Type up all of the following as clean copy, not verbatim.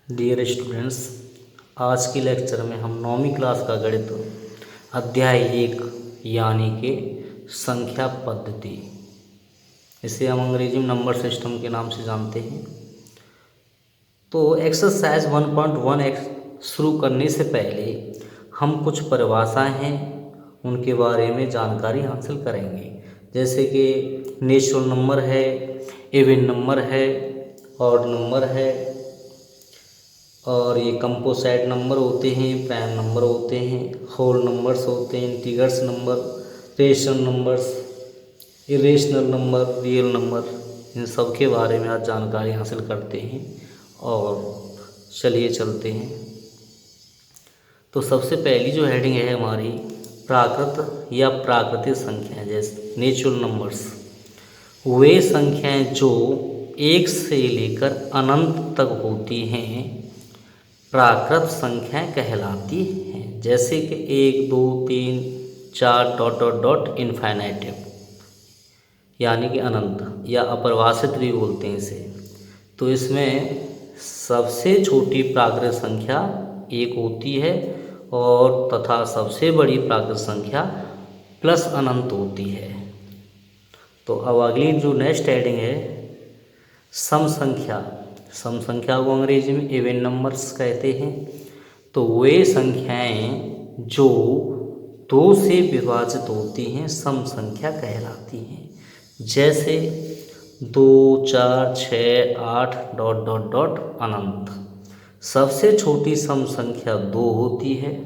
Dear students, आज के lecture में हम 9वीं क्लास का गणित अध्याय 1 यानी कि संख्या पद्धति, इसे हम अंग्रेजी में नंबर सिस्टम के नाम से जानते हैं। तो एक्सरसाइज 1.1 शुरू करने से पहले हम कुछ परिभाषाएं हैं उनके बारे में जानकारी हासिल करेंगे, जैसे कि नेचुरल नंबर है, इवन नंबर है, ऑड नंबर है, और ये कंपोजिट नंबर होते हैं, प्राइम नंबर होते हैं, होल नंबर्स होते हैं, integers number, rational numbers, irrational number, real number, इन सब के बारे में आज जानकारी हासिल करते हैं। और चलिए चलते हैं। तो सबसे पहली जो हेडिंग है हमारी प्राकृत या प्राकृतिक संख्याएं, जैसे नेचुरल नंबर्स, वे संख्याएं जो 1 से लेकर अनंत तक होती हैं प्राकृत संख्याएं कहलाती हैं। जैसे कि 1 2 3 4 डॉट डॉट डॉट इन्फाइनाइटिव यानी कि अनंत या अपरिभाषित भी बोलते हैं इसे। तो इसमें सबसे छोटी प्राकृत संख्या 1 होती है और तथा सबसे बड़ी प्राकृत संख्या प्लस अनंत होती है। तो अब अगली जो नेक्स्ट हेडिंग है सम संख्या, सम संख्या को अंग्रेजी में इवन नंबर्स कहते हैं। तो वे संख्याएं जो 2 से विभाजित होती हैं सम संख्या कहलाती हैं। जैसे 2 4 6 8 डॉट डॉट डॉट अनंत। सबसे छोटी सम संख्या 2 होती है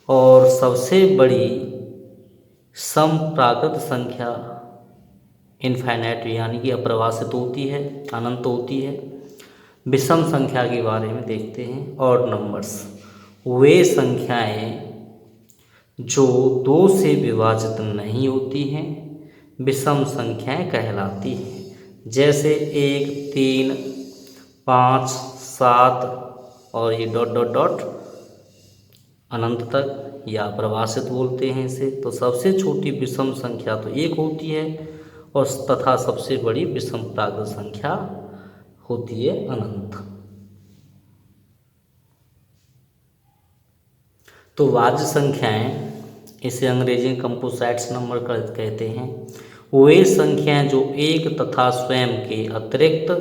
और सबसे बड़ी सम प्राकृत संख्या इनफाइनाइट यानी कि अपरिभाषित होती है, अनंत होती है। विषम संख्या के बारे में देखते हैं। ऑड नंबर्स, वे संख्याएं जो 2 से विभाजित नहीं होती हैं विषम संख्याएं कहलाती हैं। जैसे 1 3 5 7 और ये डॉट डॉट डॉट अनंत तक या अपरिभाषित बोलते हैं इसे। तो सबसे छोटी विषम संख्या तो 1 होती है और तथा सबसे बड़ी विषम प्राकृत संख्या होती है अनंत। तो वाज्य संख्याएं, इसे अंग्रेजी में कंपोजिट नंबर कहते हैं, वे संख्याएं जो 1 तथा स्वयं के अतिरिक्त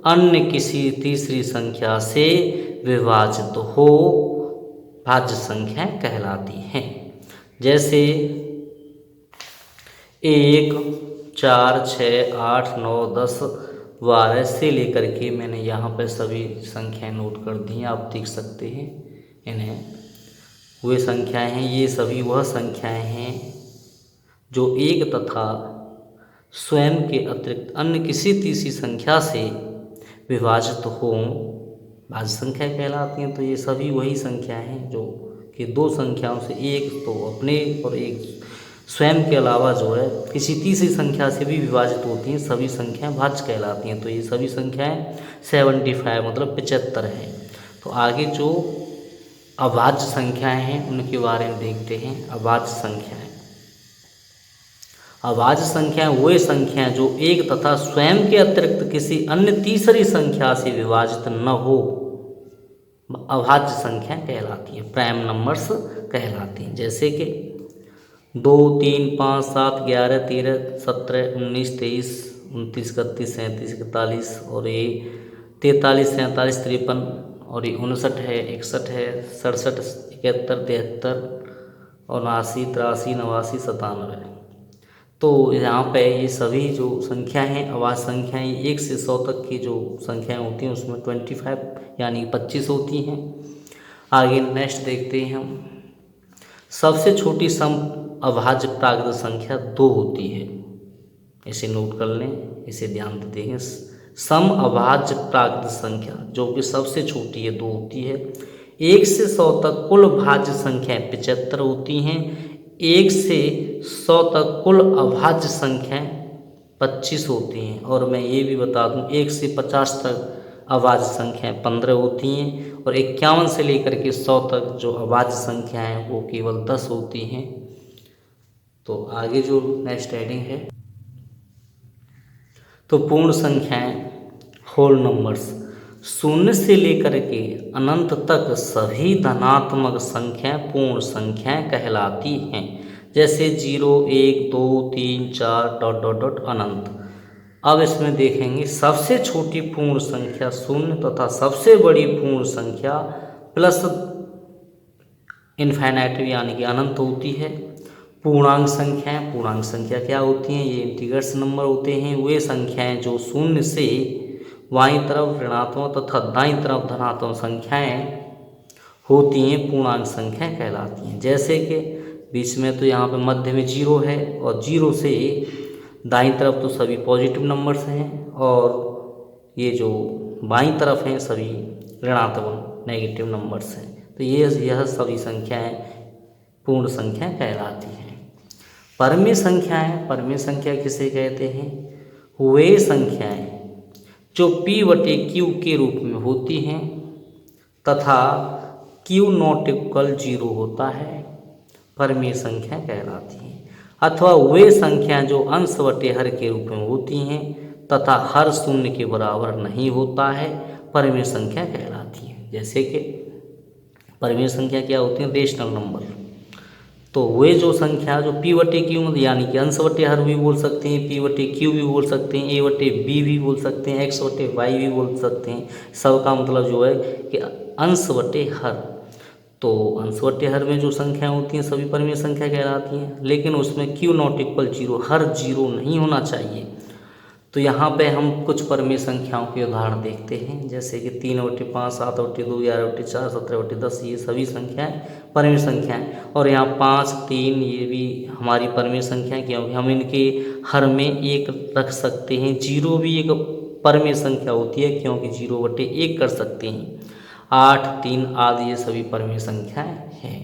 अन्य किसी तीसरी संख्या से विभाजित हो भाज्य संख्याएं कहलाती हैं। जैसे 1 4 6 8 9 10 12 से लेकर के मैंने यहाँ पर सभी संख्याएं नोट कर दी हैं, आप देख सकते हैं इन्हें। वे संख्याएं हैं, ये सभी वह संख्याएं हैं जो 1 तथा स्वयं के अतिरिक्त अन्य किसी तीसरी संख्या से विभाजित हों भाज्य संख्या कहलाती हैं। तो ये सभी वही संख्याएं हैं जो कि 2 संख्याओं से, एक तो अपने और एक स्वयं के अलावा जो है किसी तीसरी संख्या से भी विभाजित होती हैं, सभी संख्याएं भाज्य कहलाती हैं। तो ये सभी संख्याएं 75 मतलब 75 हैं। तो आगे जो अभाज्य संख्याएं हैं उनके बारे में देखते हैं। अभाज्य संख्याएं, अभाज्य संख्याएं वे संख्याएं जो 1 तथा स्वयं के अतिरिक्त किसी अन्य तीसरी संख्या से विभाजित न हो अभाज्य संख्या कहलाती है, प्राइम नंबर्स कहलाती हैं। जैसे कि 2 3 5 7 11 13 17 19 23 29 31 37 41 और ये 43 47 53 और ये 59 है, 61 है, 67 71 73 79 83 89 97। तो यहाँ पे ये सभी जो संख्या हैं अभाज्य संख्याएं 1 से 100 तक की जो संख्याएं होती हैं उसमें 25 यानी 25 होती हैं। आगे नेक्स्ट देखते हैं हम। सबसे छोटी सम अभाज्य प्राकृत संख्या 2 होती है, इसे नोट कर लें, इसे ध्यान देते हैं। सम अभाज्य प्राकृत संख्या जो कि सबसे छोटी है 2 होती है। 1 से 100 तक कुल भाज्य संख्याएं 75 होती हैं। 1 से 100 तक कुल अभाज्य संख्याएं 25 होती हैं। और मैं ये भी बता दूं 1 से 50 तक अभाज्य संख्याएं 15 होती हैं और 51 से लेकर के 100 तक जो अभाज्य संख्या हैं वो केवल 10 होती हैं। तो आगे जो नेक्स्ट हेडिंग है तो पूर्ण संख्याएं होल नंबर्स, शून्य से लेकर के अनंत तक सभी धनात्मक संख्याएं पूर्ण संख्याएं कहलाती हैं। जैसे 0, 1, 2, 3, 4 डॉट डॉट डॉट अनंत। अब इसमें देखेंगे सबसे छोटी पूर्ण संख्या शून्य तथा सबसे बड़ी पूर्ण संख्या प्लस इन्फिनिटी यानी कि अनंत होती है। पूर्णांक संख्या क्या होती हैं? ये इंटीजर्स नंबर होते हैं। वे संख्याएं जो शून्य से बाईं तरफ ऋणात्मक तथा दाईं तरफ धनात्मक संख्याएं होती हैं पूर्णांक संख्याएं कहलाती हैं। जैसे कि बीच में तो यहाँ पे मध्य में 0 है और 0 से दाईं तरफ तो सभी पॉजिटिव नंबर्स हैं और ये जो बाईं तरफ हैं सभी ऋणात्मक नेगेटिव नंबर्स हैं। तो यह सभी संख्याएं पूर्ण संख्या कहलाती हैं। परमेय संख्या किसे कहते हैं? वे संख्याएं जो p/q के रूप में होती हैं तथा q नॉट इक्वल 0 होता है, परमेय संख्या कहलाती हैं। अथवा वे संख्याएं जो अंश/हर के रूप में होती हैं तथा हर शून्य के बराबर नहीं होता है, परमेय संख्या कहलाती है। जैसे कि परमेय संख्या क्या होती है? Rational number. तो वे जो संख्या जो p/q यानी कि अंश/हर भी बोल सकते हैं, p/q भी बोल सकते हैं, a/b भी बोल सकते हैं, x/y भी बोल सकते हैं। सबका मतलब जो है कि अंश/हर। तो अंश/हर में जो संख्या होती हैं सभी परमेय संख्या कहलाती हैं, लेकिन उसमें q नॉट इक्वल 0 हर 0 नहीं होना चाहिए। तो यहाँ पे हम कुछ परमेय संख्याओं के उदाहरण देखते हैं। जैसे कि 3/5, 7/2, 11/4, 17/10 ये सभी संख्याएं परमेय संख्याएं। और यहाँ 5, 3 ये भी हमारी परमेय संख्या क्योंकि हम इनके हर में 1 रख सकते हैं। 0 भी एक परमेय संख्या होती है क्योंकि 0/1 कर सकते हैं। 8, 3 आदि ये सभी परमेय संख्याएं हैं।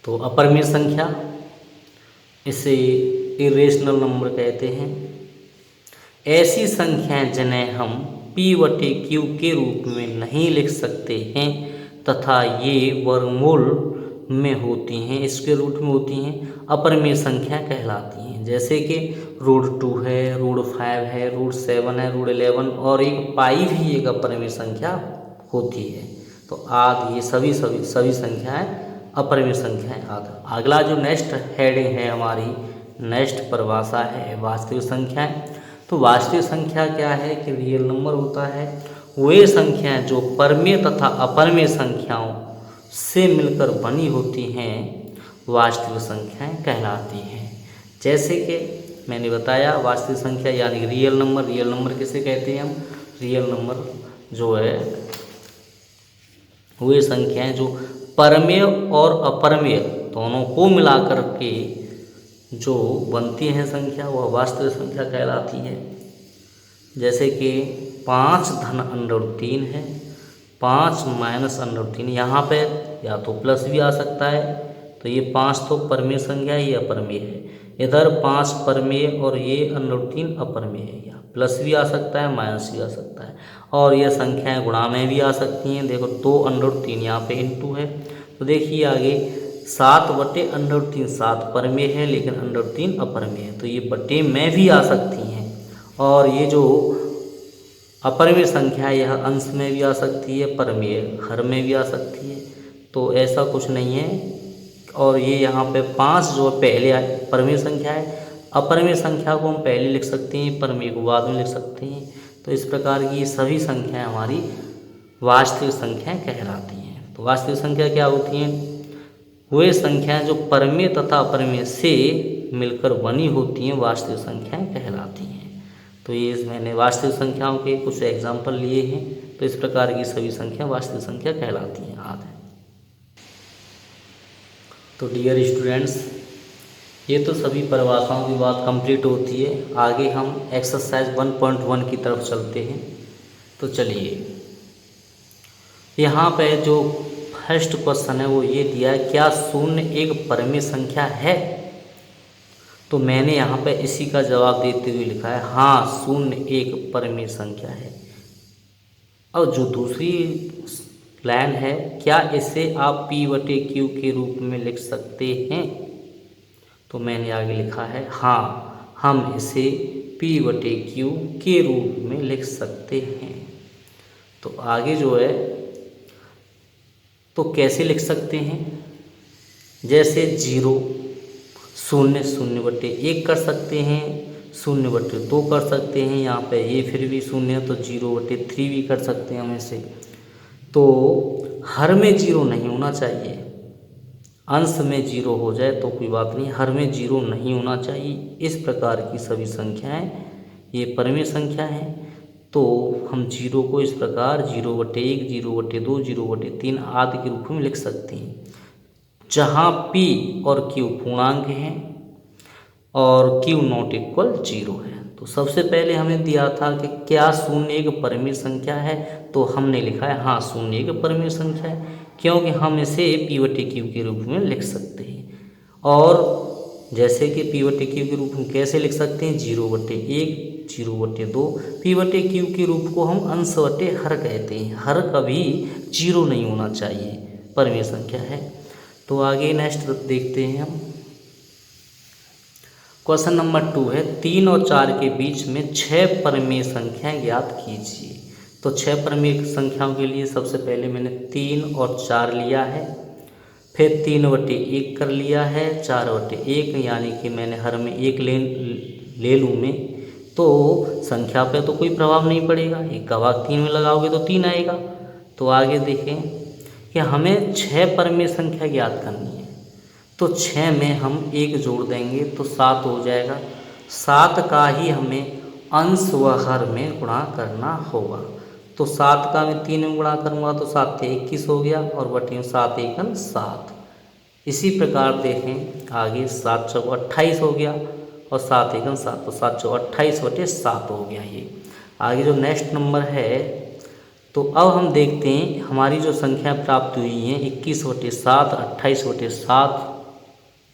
तो अपरमेय संख्या, इसे इरेशनल नंबर कहते हैं। ऐसी संख्याएं जिन्हें हम p/q के रूप में नहीं लिख सकते हैं तथा ये वर्गमूल में होती हैं, स्क्वायर रूट में होती हैं, अपरमेय संख्या कहलाती हैं। जैसे कि √2 है, √5 है, √7 है, √11 और एक पाई भी एक अपरमेय संख्या होती है। तो आदि ये सभी संख्याएं अपरमेय संख्याएं। अगला जो नेक्स्ट हेडिंग है हमारी, नेक्स्ट परिभाषा है वास्तविक संख्याएं। तो वास्तविक संख्या क्या है कि रियल नंबर होता है। वे संख्याएं जो परमेय तथा अपरमेय संख्याओं से मिलकर बनी होती हैं वास्तविक संख्याएं कहलाती हैं। जैसे कि मैंने बताया वास्तविक संख्या यानी रियल नंबर किसे कहते हैं हम? रियल नंबर जो है वे संख्याएं जो परमेय और अपरमेय दोनों को मिलाकर के जो बनती हैं संख्या वह वास्तविक संख्या कहलाती है। जैसे कि 5 धन √3 है, 5 माइनस √3। यहाँ पे या तो प्लस भी आ सकता है, तो ये 5 तो परमेय संख्या है, ये अपरमेय है। इधर 5 परमेय और ये √3 अपरमेय है। या प्लस भी आ सकता है, माइनस भी आ सकता है। और यह संख्याएं गुणा में भी आ सकती हैं। देखो 2 √3 यहाँ पे इंटू है, तो देखिए आगे 7/√3 7 परमेय है लेकिन √3 अपरमेय है, तो ये बटे में भी आ सकती हैं। और ये जो अपरमेय संख्या है यह अंश में भी आ सकती है, परमेय हर में भी आ सकती है। तो ऐसा कुछ नहीं है। और ये यहाँ पे 5 जो पहले परमेय संख्या है, अपरमेय संख्या को हम पहले लिख सकते हैं, परमेय को बाद में लिख सकते हैं। तो इस प्रकार की सभी संख्याएं हमारी वास्तविक संख्याएं कहलाती हैं। तो वास्तविक संख्या क्या होती हैं? वे संख्याएं जो परमेय तथा अपरमेय से मिलकर बनी होती हैं वास्तविक संख्याएं कहलाती हैं। तो ये मैंने वास्तविक संख्याओं के कुछ एग्जाम्पल लिए हैं। तो इस प्रकार की सभी संख्या वास्तविक संख्या कहलाती हैं। आदि तो डियर स्टूडेंट्स, ये तो सभी परिभाषाओं की बात कंप्लीट होती है। आगे हम एक्सरसाइज 1.1 की तरफ चलते हैं। तो चलिए, यहाँ पे जो फर्स्ट क्वेश्चन है वो ये दिया है, क्या शून्य एक परमेय संख्या है? तो मैंने यहाँ पे इसी का जवाब देते हुए लिखा है हाँ, शून्य एक परमेय संख्या है। और जो दूसरी लाइन है, क्या इसे आप p/q के रूप में लिख सकते हैं? तो मैंने आगे लिखा है हाँ, हम इसे P/Q के रूप में लिख सकते हैं। तो आगे जो है तो कैसे लिख सकते हैं, जैसे 0 0 0/1 कर सकते हैं, 0/2 कर सकते हैं। यहाँ पे ये फिर भी 0 है तो 0/3 भी कर सकते हैं हम इसे। तो हर में 0 नहीं होना चाहिए, अंश में 0 हो जाए तो कोई बात नहीं, हर में 0 नहीं होना चाहिए। इस प्रकार की सभी संख्याएं ये परिमेय संख्या हैं। तो हम 0 को इस प्रकार 0/1 0/2 0/3 आदि के रूप में लिख सकते हैं, जहाँ P और Q पूर्णांक हैं और Q नॉट इक्वल 0 है। तो सबसे पहले हमें दिया था कि क्या शून्य एक परिमेय संख्या है, तो हमने लिखा है हाँ शून्य एक परिमेय संख्या है, क्योंकि हम इसे P/Q के रूप में लिख सकते हैं। और जैसे कि P/Q के रूप में कैसे लिख सकते हैं, 0/1 0/2। P/Q के रूप को हम अंश बटे हर कहते हैं, हर कभी 0 नहीं होना चाहिए, परिमेय संख्या है। तो आगे नेक्स्ट देखते हैं हम। क्वेश्चन नंबर 2 है 3 और 4 के बीच में 6 परिमेय संख्याएं ज्ञात कीजिए। तो 6 परिमेय संख्याओं के लिए सबसे पहले मैंने 3 और 4 लिया है, फिर 3/1 कर लिया है, 4/1 यानी कि मैंने हर में 1 ले लूँ मैं, तो संख्या पे तो कोई प्रभाव नहीं पड़ेगा, 1 का भाग 3 में लगाओगे तो 3 आएगा। तो आगे देखें कि हमें 6 परिमेय संख्या ज्ञात करनी है। तो 6 में हम 1 जोड़ देंगे तो 7 हो जाएगा। 7 का ही हमें अंश व हर में गुणा करना होगा। तो 7 का मैं 3 में गुणा करूँगा तो 7 से 21 हो गया और बटे 7 एकम 7। इसी प्रकार देखें आगे 7 चौको 28 हो गया और 7 एकम 7, तो 7 चौको 28/7 हो गया ये। आगे जो नेक्स्ट नंबर है, तो अब हम देखते हैं हमारी जो संख्या प्राप्त हुई हैं 21/7 28/7।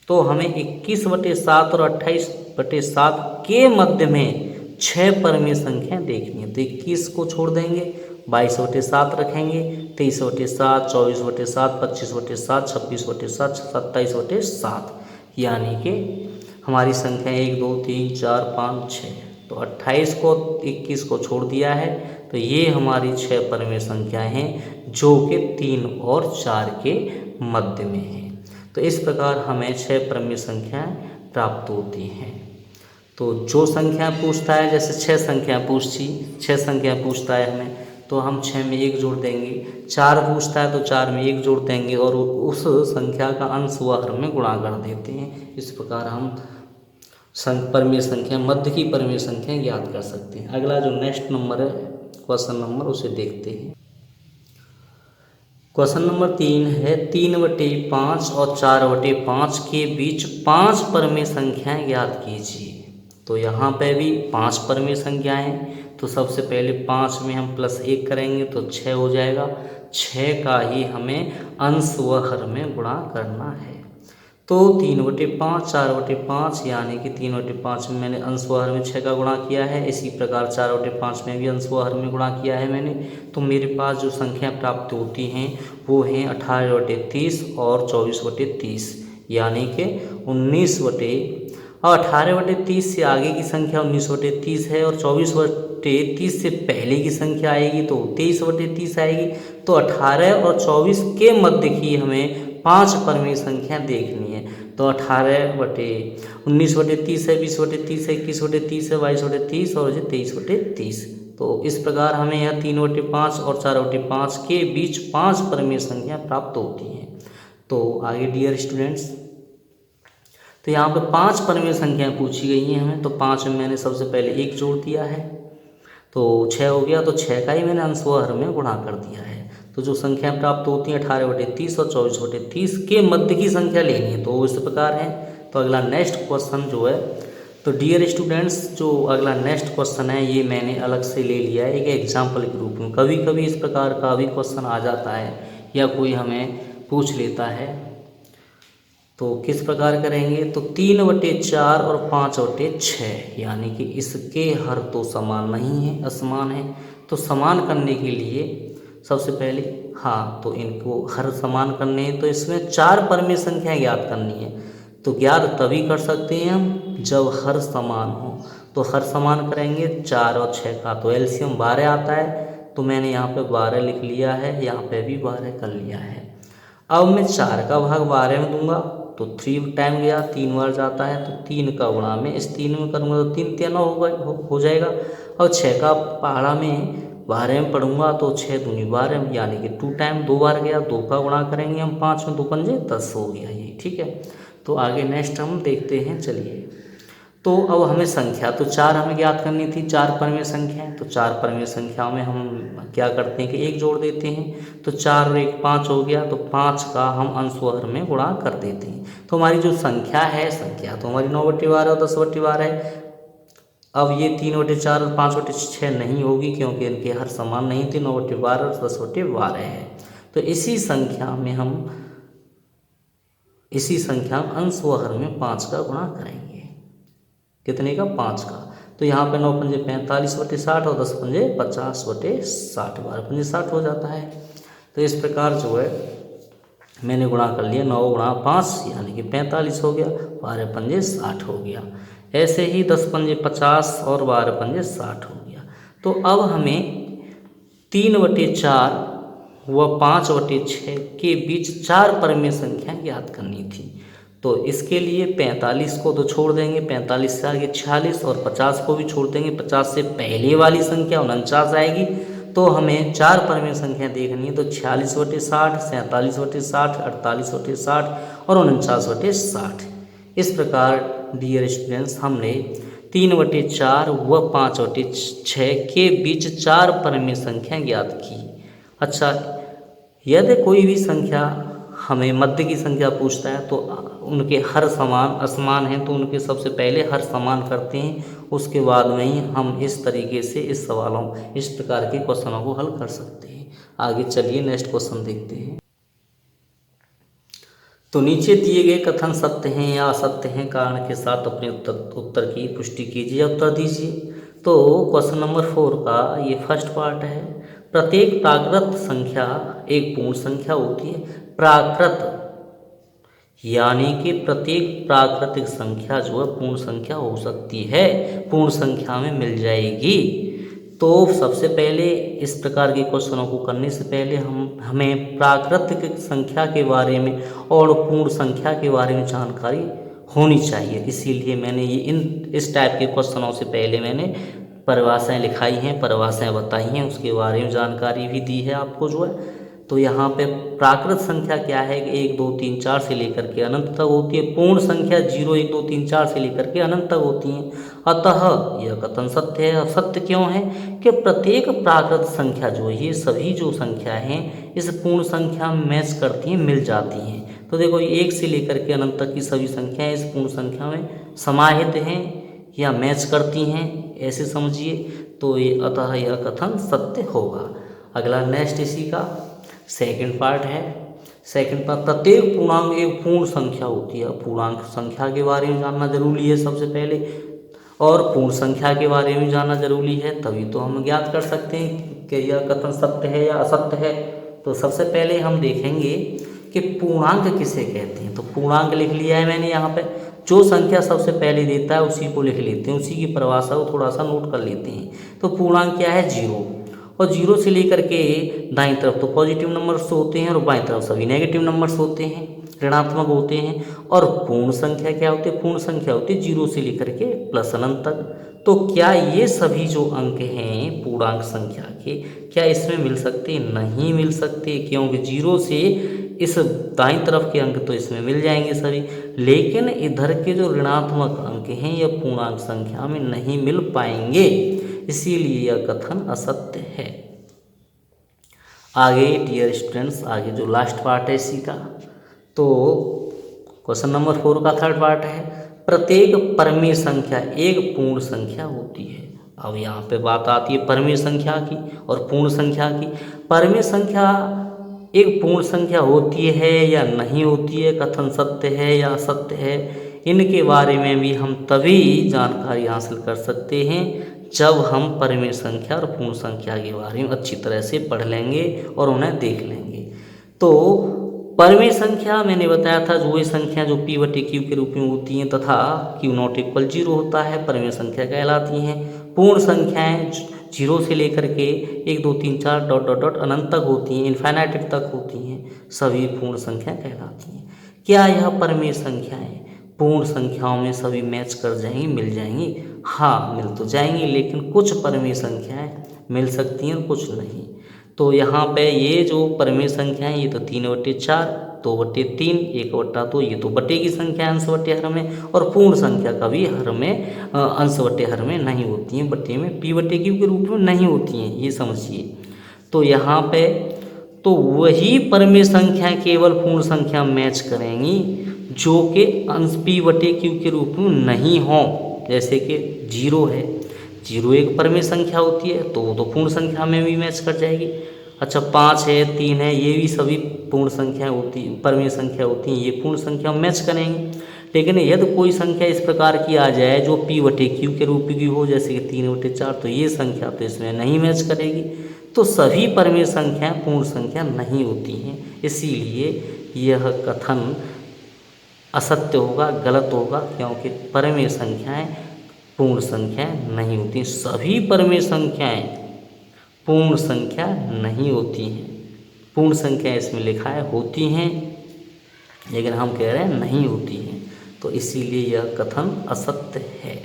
तो हमें 21/7 और 28/7 के मध्य में 6 परिमेय संख्या देखनी है। तो 21 को छोड़ देंगे, 22/7 रखेंगे, 23/7 24/7 25/7 26/7 27/7, यानी कि हमारी संख्या 1 2 3 4 5 6। तो 28 को 21 को छोड़ दिया है, तो ये हमारी 6 परिमेय संख्याएं हैं जो कि 3 और 4 के मध्य में हैं। तो इस प्रकार हमें 6 परिमेय संख्याएं प्राप्त होती हैं। तो जो संख्या पूछता है, जैसे 6 संख्या पूछता है हमें, तो हम 6 में 1 जोड़ देंगे। 4 पूछता है तो 4 में 1 जोड़ देंगे और उस संख्या का अंश व हर में गुणा कर देते हैं। इस प्रकार हम परिमेय संख्या, मध्य की परिमेय संख्या ज्ञात कर सकते हैं। अगला जो नेक्स्ट नंबर है क्वेश्चन नंबर, उसे देखते हैं। क्वेश्चन नंबर 3 है 3/5 और 4/5 के बीच 5 परिमेय संख्याएं ज्ञात कीजिए। तो यहाँ पे भी 5 परिमेय संख्याएं हैं। तो सबसे पहले 5 में हम +1 करेंगे तो 6 हो जाएगा। 6 का ही हमें अंश व हर में गुणा करना है। तो 3/5 4/5 यानी कि 3/5 में मैंने अंश व हर में 6 का गुणा किया है। इसी प्रकार 4/5 में भी अंश व हर में गुणा किया है मैंने। तो मेरे पास जो संख्या प्राप्त होती हैं वो हैं 18/30 और 24/30, यानी कि 18/30 से आगे की संख्या 19/30 है और 24/30 से पहले की संख्या आएगी तो 23/30 आएगी। तो 18 और 24 के मध्य की हमें 5 परिमेय संख्या देखनी है। तो 19/30 है, 20/30 है, 21/30 है, 22/30 और 23/30। तो इस प्रकार हमें यह 3/5 और 4/5 के बीच 5 परिमेय संख्या प्राप्त होती हैं। तो आगे डियर स्टूडेंट्स, तो यहाँ पे 5 परिमेय संख्याएं पूछी गई हैं हमें। तो 5 में मैंने सबसे पहले 1 जोड़ दिया है तो 6 हो गया। तो 6 का ही मैंने अंश व हर में गुणा कर दिया है। तो जो संख्या प्राप्त होती है 18/30 और 24/30 के मध्य की संख्या लेनी है। तो इस प्रकार है। तो अगला नेक्स्ट क्वेश्चन जो है, तो डियर स्टूडेंट्स जो अगला नेक्स्ट क्वेश्चन है ये मैंने अलग से ले लिया है एक एग्जाम्पल के रूप में। कभी कभी इस प्रकार का भी क्वेश्चन आ जाता है या कोई हमें पूछ लेता है। तो किस प्रकार करेंगे, तो 3/4 और 5/6, यानी कि इसके हर तो समान नहीं है, असमान है। तो समान करने के लिए सबसे पहले तो इनको हर समान करने हैं तो इसमें 4 परिमेय संख्या ज्ञात करनी है। तो ज्ञात तभी कर सकते हैं हम जब हर समान हो। तो हर समान करेंगे 4 और 6 का, तो एलसीएम 12 आता है। तो मैंने यहाँ पे 12 लिख लिया है, यहाँ पे भी 12 कर लिया है। अब मैं 4 का भाग 12 में दूंगा तो 3 टाइम गया, 3 बार जाता है, तो 3 का गुणा में इस 3 में करूँगा तो 3 3 हो जाएगा। और 6 का पहाड़ा में 12 में पढ़ूंगा तो 6 दूनी 12 यानी कि 2 टाइम 2 बार गया, 2 का गुणा करेंगे हम 5 में 2 पंजे 10 हो गया ये, ठीक है। तो आगे नेक्स्ट हम देखते हैं, चलिए। तो अब हमें संख्या तो 4 हमें ज्ञात करनी थी, 4 परमेय संख्या है। तो 4 परमेय संख्याओं में हम क्या करते हैं कि 1 जोड़ देते हैं। तो 4 और 1 5 हो गया, तो 5 का हम अंशहर में गुणा कर देते हैं। तो हमारी जो संख्या है, संख्या तो हमारी 9/12 और 10/12 है। अब ये 3/4 और 5/6 नहीं होगी क्योंकि इनके हर समान नहीं थे, 9/12 और 10/12 है। तो इसी संख्या में अंश व हर में 5 का गुणा करेंगे। कितने का? 5 का। तो यहाँ पे 9 पंजे 45/60 और 10 पंजे 50/60, 12 पंजे 60 हो जाता है। तो इस प्रकार जो है मैंने गुणा कर लिया, 9 गुणा 5 यानी कि 45 हो गया, 12 पंजे 60 हो गया। ऐसे ही 10 पंजे 50 और 12 पंजे 60 हो गया। तो अब हमें 3/4 व 5/6 के बीच 4 परमेय संख्या ज्ञात करनी थी। तो इसके लिए 45 को तो छोड़ देंगे, 45 से आगे 46 और 50 को भी छोड़ देंगे। 50 से पहले वाली संख्या 49 आएगी। तो हमें 4 परमेय संख्या देखनी है। तो 46/60, 47/60, 48/60 और 49/60। इस प्रकार डियर स्टूडेंट्स हमने 3/4 व 5/6 के बीच 4 परमेय संख्या ज्ञात की। अच्छा, यदि कोई भी संख्या हमें मध्य की संख्या पूछता है तो उनके हर समान असमान हैं, तो उनके सबसे पहले हर समान करते हैं, उसके बाद में ही हम इस तरीके से इस प्रकार के क्वेश्चनों को हल कर सकते हैं। आगे चलिए नेक्स्ट क्वेश्चन देखते हैं। तो नीचे दिए गए कथन सत्य हैं या असत्य हैं, कारण के साथ अपने उत्तर की पुष्टि कीजिए, उत्तर दीजिए। तो क्वेश्चन नंबर 4 का ये फर्स्ट पार्ट है। प्रत्येक प्राकृत संख्या एक पूर्ण संख्या होती है। प्राकृत यानी कि प्रत्येक प्राकृतिक संख्या जो है पूर्ण संख्या हो सकती है, पूर्ण संख्या में मिल जाएगी। तो सबसे पहले इस प्रकार के क्वेश्चनों को करने से पहले हमें प्राकृतिक संख्या के बारे में और पूर्ण संख्या के बारे में जानकारी होनी चाहिए। इसीलिए मैंने इस टाइप के क्वेश्चनों से पहले मैंने परिभाषाएं लिखाई हैं, परिभाषाएं बताई हैं, उसके बारे में जानकारी भी दी है आपको जो है। तो यहाँ पे प्राकृत संख्या क्या है कि 1 2 3 4 से लेकर के अनंत तक होती है। पूर्ण संख्या 0 1 2 3 4 से लेकर के अनंत तक होती हैं। अतः यह कथन सत्य है। सत्य क्यों है कि प्रत्येक प्राकृत संख्या जो है, ये सभी जो संख्या हैं इस पूर्ण संख्या में मैच करती हैं, मिल जाती हैं। तो देखो 1 से लेकर के अनंत तक की सभी संख्याएं इस पूर्ण संख्या में समाहित हैं या मैच करती हैं, ऐसे समझिए। तो ये अतः यह कथन सत्य होगा। अगला नेक्स्ट इसी का सेकंड पार्ट है। सेकंड पार्ट, प्रत्येक पूर्णांक एक पूर्ण संख्या होती है। पूर्णांक संख्या के बारे में जानना जरूरी है सबसे पहले, और पूर्ण संख्या के बारे में जानना जरूरी है, तभी तो हम ज्ञात कर सकते हैं कि यह कथन सत्य है या असत्य है। तो सबसे पहले हम देखेंगे कि पूर्णांक किसे कहते हैं। तो पूर्णांक लिख लिया है मैंने यहाँ पे। जो संख्या सबसे पहले देता है उसी को लिख लेते हैं, उसी की परिभाषा को थोड़ा सा नोट कर लेते हैं। तो पूर्णांक क्या है? 0। और 0 से लेकर के दाईं तरफ तो पॉजिटिव नंबर्स होते हैं और बाईं तरफ सभी नेगेटिव नंबर्स होते हैं, ऋणात्मक होते हैं। और पूर्ण संख्या क्या होती है? पूर्ण संख्या होती है 0 से लेकर के प्लस अनंत तक। तो क्या ये सभी जो अंक हैं पूर्णांक संख्या के, क्या इसमें मिल सकते हैं? नहीं मिल सकते, क्योंकि 0 से इस दाईं तरफ के अंक तो इसमें मिल जाएंगे सभी, लेकिन इधर के जो ऋणात्मक अंक हैं यह पूर्णांक संख्या में नहीं मिल पाएंगे, इसीलिए यह कथन असत्य है। आगे डियर स्टूडेंट्स, आगे जो लास्ट पार्ट है इसी का, तो क्वेश्चन नंबर 4 का थर्ड पार्ट है। प्रत्येक परमेय संख्या एक पूर्ण संख्या होती है। अब यहाँ पे बात आती है परमेय संख्या की और पूर्ण संख्या की। परमेय संख्या एक पूर्ण संख्या होती है या नहीं होती है, कथन सत्य है या असत्य है, इनके बारे में भी हम तभी जानकारी हासिल कर सकते हैं जब हम परमेय संख्या और पूर्ण संख्या के बारे में अच्छी तरह से पढ़ लेंगे और उन्हें देख लेंगे। तो परिमेय संख्या मैंने बताया था, जो वही संख्या जो p बटे q के रूप में होती हैं तथा q नॉट इक्वल 0 होता है, परिमेय संख्या कहलाती हैं। पूर्ण संख्याएं 0 से लेकर के 1 2 3 4 डॉट डॉट डॉट अनंत तक होती हैं, इन्फाइनाइट तक होती हैं, सभी पूर्ण संख्या कहलाती हैं। क्या यह परिमेय संख्याएं पूर्ण संख्याओं में सभी मैच कर जाएंगी, मिल जाएंगी? हाँ, मिल तो जाएंगी, लेकिन कुछ परिमेय संख्याएं मिल सकती हैं और कुछ नहीं। तो यहाँ पे ये जो परिमेय संख्या है, ये तो 3/4, 2/3, 1/2, ये तो बटे की संख्या अंश बटे हर में, और पूर्ण संख्या कभी हर में अंश बटे हर में नहीं होती हैं, बटे में p बटे q के रूप में नहीं होती हैं, ये समझिए। तो यहाँ पे तो वही परिमेय संख्या केवल पूर्ण संख्या मैच करेंगी जो कि अंश p बटे q के रूप में नहीं हो। जैसे कि 0 है, 0 एक परिमेय संख्या होती है, तो वो तो पूर्ण संख्या में भी मैच कर जाएगी। अच्छा, 5 है, 3 है, ये भी सभी पूर्ण संख्या होती, परिमेय संख्या होती हैं, ये पूर्ण संख्या मैच करेंगी। लेकिन यदि कोई संख्या इस प्रकार की आ जाए जो p बटे q के रूप की हो, जैसे कि 3/4, तो ये संख्या तो इसमें नहीं मैच करेगी। तो सभी परिमेय संख्याएं पूर्ण संख्या नहीं होती हैं, इसीलिए यह कथन असत्य होगा, गलत होगा, क्योंकि परिमेय संख्याएं पूर्ण संख्याएं नहीं होती। सभी परिमेय संख्याएं पूर्ण संख्या नहीं होती हैं। पूर्ण संख्या इसमें लिखा है होती हैं, लेकिन हम कह रहे हैं नहीं होती हैं, तो इसीलिए यह कथन असत्य है।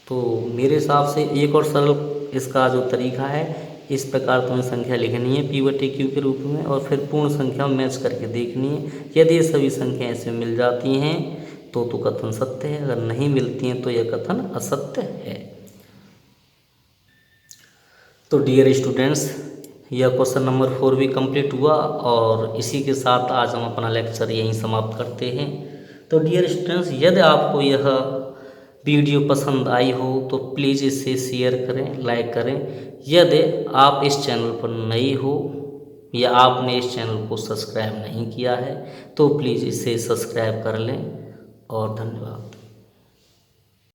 तो मेरे हिसाब से एक और सरल इसका जो तरीका है, इस प्रकार तुम्हें संख्या लिखनी है p बटे q के रूप में, और फिर पूर्ण संख्या मैच करके देखनी है। यदि ये सभी संख्याएं इसमें मिल जाती हैं तो कथन सत्य है, अगर नहीं मिलती हैं तो यह कथन असत्य है। तो डियर स्टूडेंट्स, यह क्वेश्चन नंबर 4 भी कंप्लीट हुआ, और इसी के साथ आज हम अपना लेक्चर यहीं समाप्त करते हैं। तो डियर स्टूडेंट्स, यदि आपको यह वीडियो पसंद आई हो तो प्लीज़ इसे शेयर करें, लाइक करें। यदि आप इस चैनल पर नए हो या आपने इस चैनल को सब्सक्राइब नहीं किया है तो प्लीज़ इसे सब्सक्राइब कर लें, और धन्यवाद।